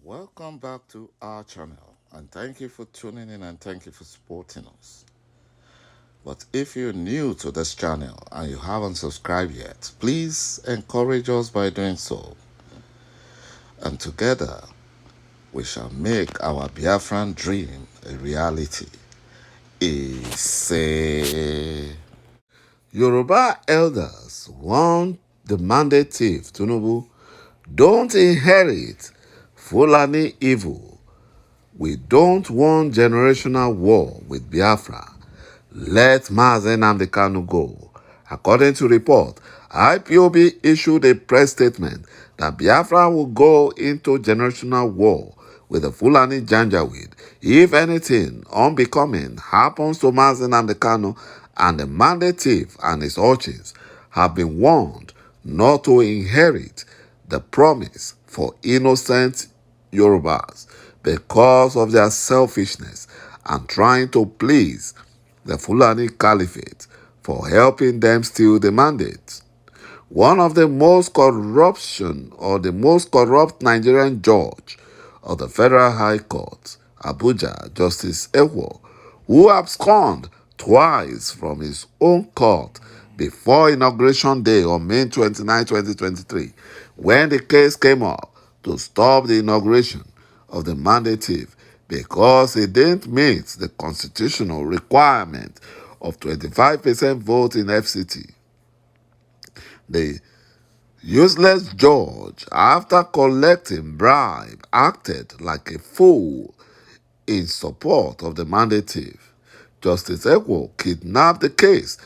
Welcome back to our channel, and thank you for tuning in and thank you for supporting us. But if you're new to this channel and you haven't subscribed yet, please encourage us by doing so. And together, we shall make our Biafran dream a reality. Ise. Yoruba elders warn the mandate thief, TINUBU, don't inherit Fulani evil. We don't want generational war with Biafra. Let Mazen Nnamdi go. According to report, IPOB issued a press statement that Biafra will go into generational war with the Fulani Janjaweed if anything unbecoming happens to Mazen Nnamdi and the mandate thief and his urchins have been warned not to inherit the promise for innocent Yorubas because of their selfishness and trying to please the Fulani Caliphate for helping them steal the mandate. One of the most corrupt Nigerian judge of the Federal High Court, Abuja, Justice Ewo, who absconded twice from his own court before Inauguration Day on May 29, 2023, when the case came up to stop the inauguration of the mandate thief because he didn't meet the constitutional requirement of 25% vote in FCT. The useless judge, after collecting bribe, acted like a fool in support of the mandate thief. Justice Ewo kidnapped the case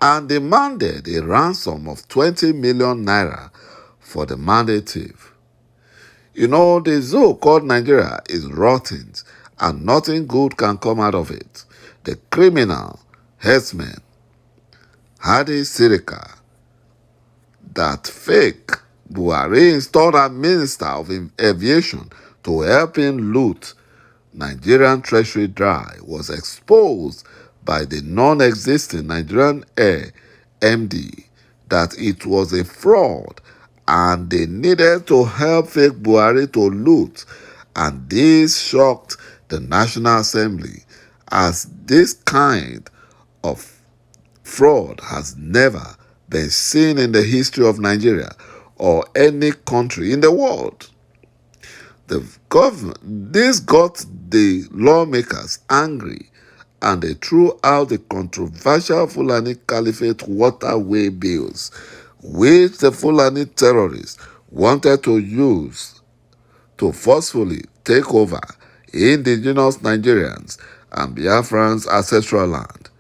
and demanded a ransom of 20 million naira for the mandate thief. You know, the zoo called Nigeria is rotten and nothing good can come out of it. The criminal herdsman, Hadi Sirika, that fake Buhari installed as Minister of Aviation to help him loot Nigerian treasury dry, was exposed by the non-existing Nigerian Air MD that it was a fraud and they needed to help fake Buhari to loot, and this shocked the National Assembly as this kind of fraud has never been seen in the history of Nigeria or any country in the world. This got the lawmakers angry and they threw out the controversial Fulani Caliphate waterway bills, which the Fulani terrorists wanted to use to forcefully take over indigenous Nigerians and Biafrans' ancestral land.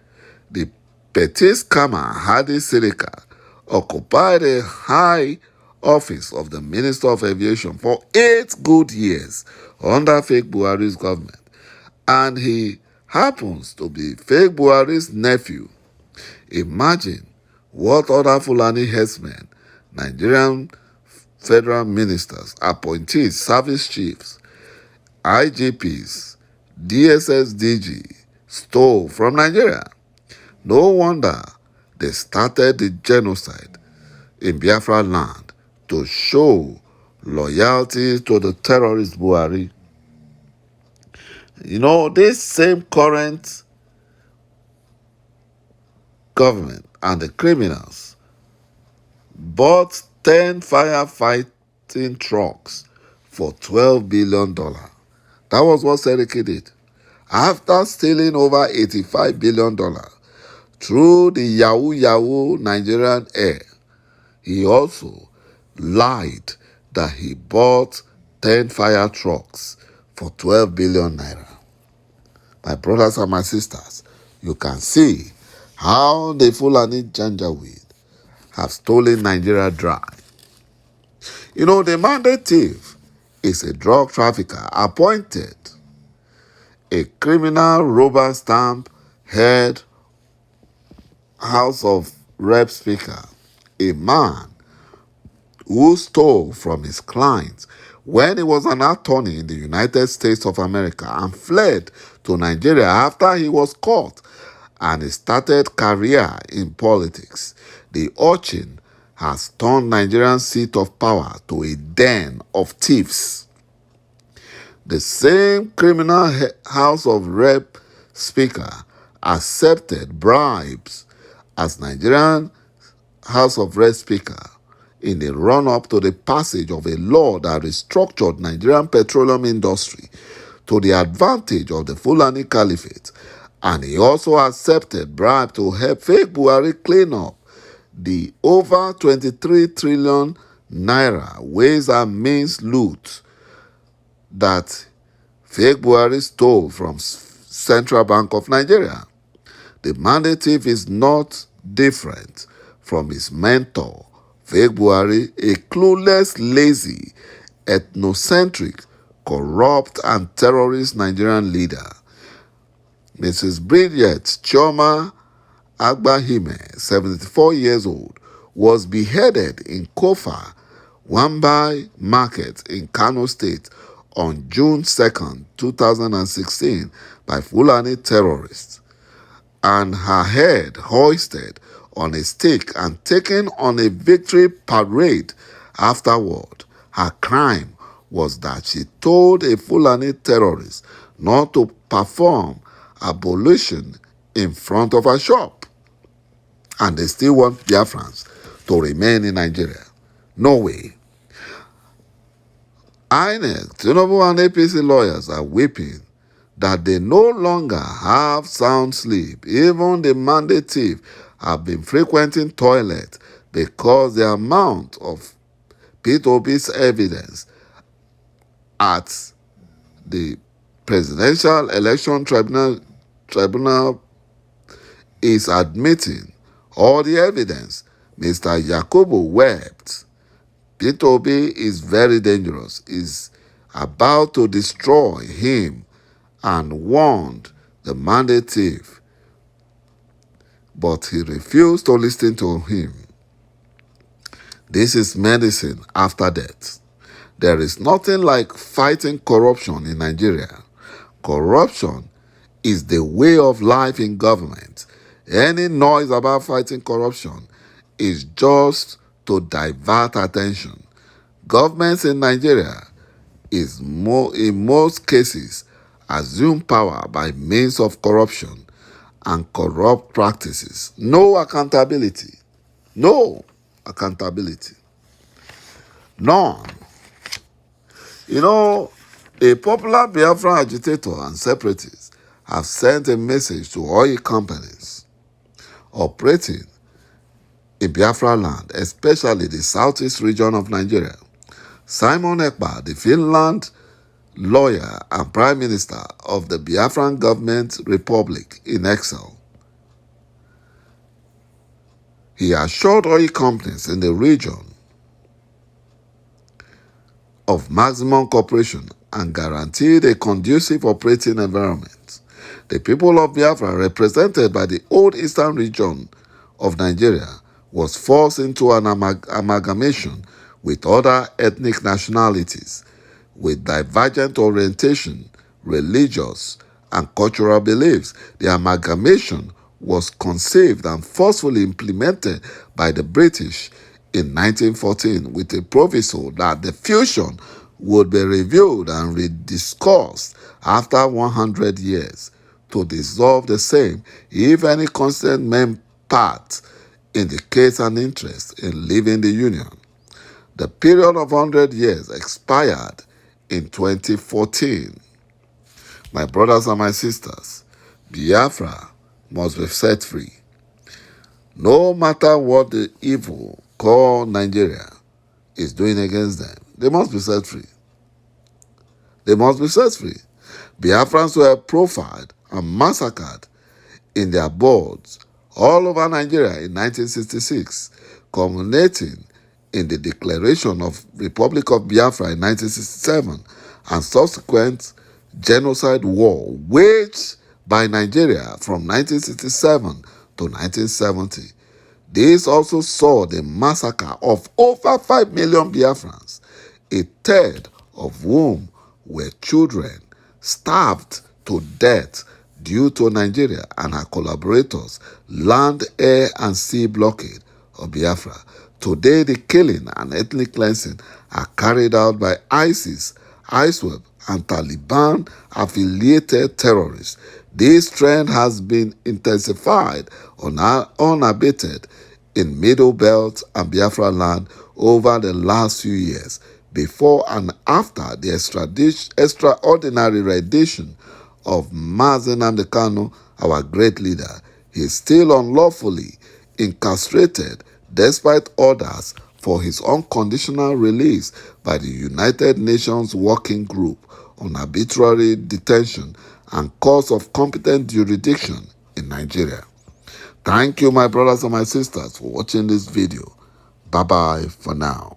The petty scammer Hadi Sirika occupied a high office of the Minister of Aviation for 8 good years under fake Buhari's government, and he happens to be fake Buhari's nephew. Imagine what other Fulani herdsmen, Nigerian federal ministers, appointees, service chiefs, IGPs, DSS DG stole from Nigeria. No wonder they started the genocide in Biafra land to show loyalty to the terrorist Buhari. You know, this same current government and the criminals bought 10 firefighting trucks for $12 billion. That was what Seriki did. After stealing over $85 billion through the Yahoo Nigerian Air, he also lied that he bought 10 fire trucks for 12 billion naira. My brothers and my sisters, you can see how the Fulani Janjaweed have stolen Nigeria dry. You know, the mandate thief is a drug trafficker appointed a criminal rubber stamp head House of Rep Speaker, a man who stole from his clients when he was an attorney in the United States of America and fled to Nigeria after he was caught, and he started career in politics. The urchin has turned Nigerian seat of power to a den of thieves. The same criminal House of Rep Speaker accepted bribes as Nigerian House of Rep Speaker in the run-up to the passage of a law that restructured Nigerian petroleum industry to the advantage of the Fulani Caliphate, and he also accepted bribe to help fake Buhari clean up the over 23 trillion naira ways and means loot that fake Buhari stole from Central Bank of Nigeria. The mandative is not different from his mentor, fake Buhari, a clueless, lazy, ethnocentric, corrupt and terrorist Nigerian leader. Mrs. Bridget Chioma Agbahime, 74 years old, was beheaded in Kofa, Wambai Market in Kano State on June 2, 2016 by Fulani terrorists, and her head hoisted on a stake and taken on a victory parade afterward. Her crime was that she told a Fulani terrorist not to perform ablution in front of her shop. And they still want Biafrans to remain in Nigeria. No way. INEC, TINUBU and APC lawyers are weeping that they no longer have sound sleep. Even the mandative have been frequenting toilets because the amount of P2P's evidence at the Presidential Election Tribunal is admitting all the evidence. Mr. Yakubu wept. P2P is very dangerous, is about to destroy him, and warned the mandative, but he refused to listen to him. This is medicine after death. There is nothing like fighting corruption in Nigeria. Corruption is the way of life in government. Any noise about fighting corruption is just to divert attention. Governments in Nigeria in most cases assume power by means of corruption and corrupt practices. No accountability. No accountability. None. You know, a popular Biafra agitator and separatists have sent a message to oil companies operating in Biafra land, especially the southeast region of Nigeria. Simon Ekpa, the Finland lawyer and prime minister of the Biafran government republic in exile, he assured oil companies in the region of maximum cooperation and guaranteed a conducive operating environment. The people of Biafra, represented by the old eastern region of Nigeria, was forced into an amalgamation with other ethnic nationalities with divergent orientation, religious, and cultural beliefs. The amalgamation was conceived and forcefully implemented by the British in 1914 with a proviso that the fusion would be reviewed and rediscussed after 100 years to dissolve the same if any constant men part indicates an interest in leaving the Union. The period of 100 years expired in 2014. My brothers and my sisters, Biafra must be set free. No matter what the evil called Nigeria is doing against them, they must be set free. They must be set free. Biafrans were profiled and massacred in their boards all over Nigeria in 1966, culminating in the declaration of Republic of Biafra in 1967 and subsequent genocide war waged by Nigeria from 1967 to 1970. This also saw the massacre of over 5 million Biafrans, a third of whom were children, starved to death due to Nigeria and her collaborators' land, air, and sea blockade of Biafra. Today, the killing and ethnic cleansing are carried out by ISIS ISWAP, and Taliban-affiliated terrorists. This trend has been intensified unabated in Middle Belt and Biafra land over the last few years, before and after the extraordinary rendition of Mazen Nnamdi Kanu, our great leader. He is still unlawfully incarcerated despite orders for his unconditional release by the United Nations Working Group on Arbitrary Detention and Courts of Competent Jurisdiction in Nigeria. Thank you, my brothers and my sisters, for watching this video. Bye-bye for now.